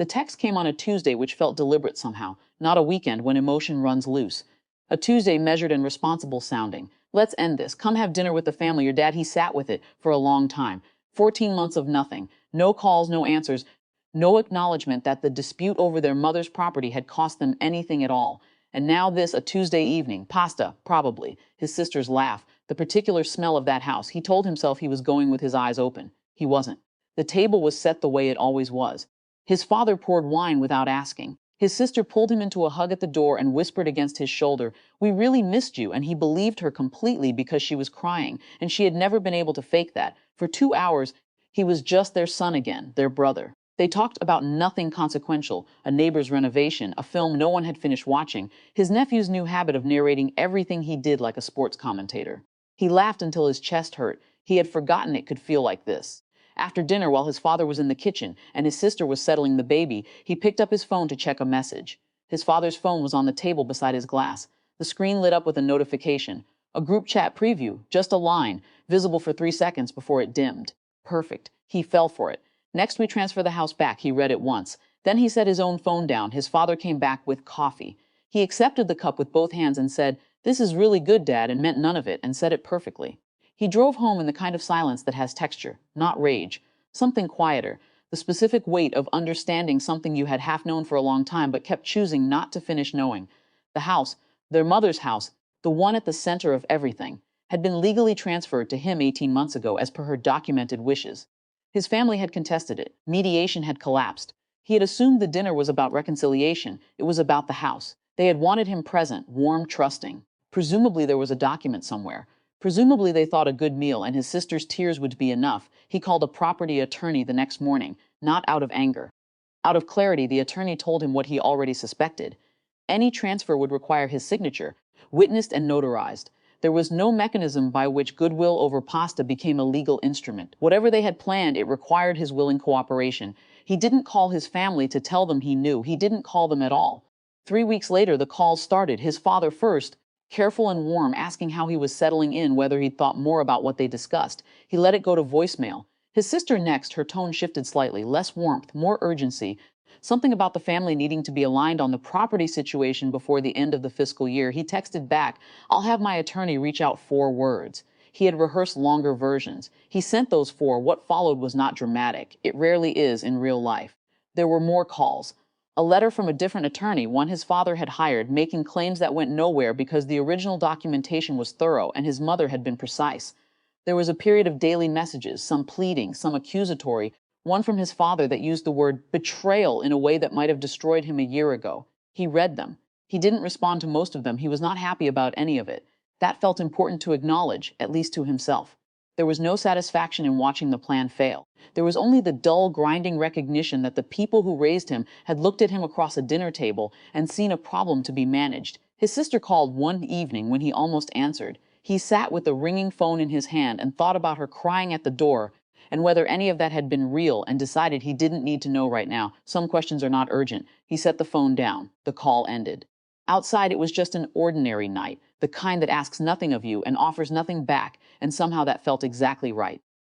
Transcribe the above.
The text came on a Tuesday, which felt deliberate somehow, not a weekend when emotion runs loose. A Tuesday measured and responsible sounding. Let's end this. Come have dinner with the family. Your dad, he sat with it for a long time. 14 months of nothing. No calls, no answers. No acknowledgement that the dispute over their mother's property had cost them anything at all. And now this, a Tuesday evening. Pasta, probably. His sister's laugh. The particular smell of that house. He told himself he was going with his eyes open. He wasn't. The table was set the way it always was. His father poured wine without asking. His sister pulled him into a hug at the door and whispered against his shoulder, "We really missed you," and he believed her completely because she was crying, and she had never been able to fake that. For 2 hours, he was just their son again, their brother. They talked about nothing consequential, a neighbor's renovation, a film no one had finished watching, his nephew's new habit of narrating everything he did like a sports commentator. He laughed until his chest hurt. He had forgotten it could feel like this. After dinner, while his father was in the kitchen and his sister was settling the baby, he picked up his phone to check a message. His father's phone was on the table beside his glass. The screen lit up with a notification. A group chat preview, just a line, visible for 3 seconds before it dimmed. Perfect. He fell for it. "Next we transfer the house back," he read it once. Then he set his own phone down. His father came back with coffee. He accepted the cup with both hands and said, "This is really good, Dad," and meant none of it, and said it perfectly. He drove home in the kind of silence that has texture, not rage. Something quieter, the specific weight of understanding something you had half known for a long time but kept choosing not to finish knowing. The house, their mother's house, the one at the center of everything, had been legally transferred to him 18 months ago as per her documented wishes. His family had contested it. Mediation had collapsed. He had assumed the dinner was about reconciliation. It was about the house. They had wanted him present, warm, trusting. Presumably there was a document somewhere. Presumably they thought a good meal and his sister's tears would be enough. He called a property attorney the next morning, not out of anger. Out of clarity, the attorney told him what he already suspected. Any transfer would require his signature, witnessed and notarized. There was no mechanism by which goodwill over pasta became a legal instrument. Whatever they had planned, it required his willing cooperation. He didn't call his family to tell them he knew. He didn't call them at all. 3 weeks later, the calls started, his father first, careful and warm, asking how he was settling in, whether he'd thought more about what they discussed. He let it go to voicemail. His sister next, her tone shifted slightly, less warmth, more urgency. Something about the family needing to be aligned on the property situation before the end of the fiscal year. He texted back, "I'll have my attorney reach out 4 words." He had rehearsed longer versions. He sent those 4. What followed was not dramatic. It rarely is in real life. There were more calls. A letter from a different attorney, one his father had hired, making claims that went nowhere because the original documentation was thorough and his mother had been precise. There was a period of daily messages, some pleading, some accusatory, one from his father that used the word betrayal in a way that might have destroyed him a year ago. He read them. He didn't respond to most of them. He was not happy about any of it. That felt important to acknowledge, at least to himself. There was no satisfaction in watching the plan fail. There was only the dull, grinding recognition that the people who raised him had looked at him across a dinner table and seen a problem to be managed. His sister called one evening when he almost answered. He sat with the ringing phone in his hand and thought about her crying at the door and whether any of that had been real, and decided he didn't need to know right now. Some questions are not urgent. He set the phone down. The call ended. Outside, it was just an ordinary night, the kind that asks nothing of you and offers nothing back, and somehow that felt exactly right.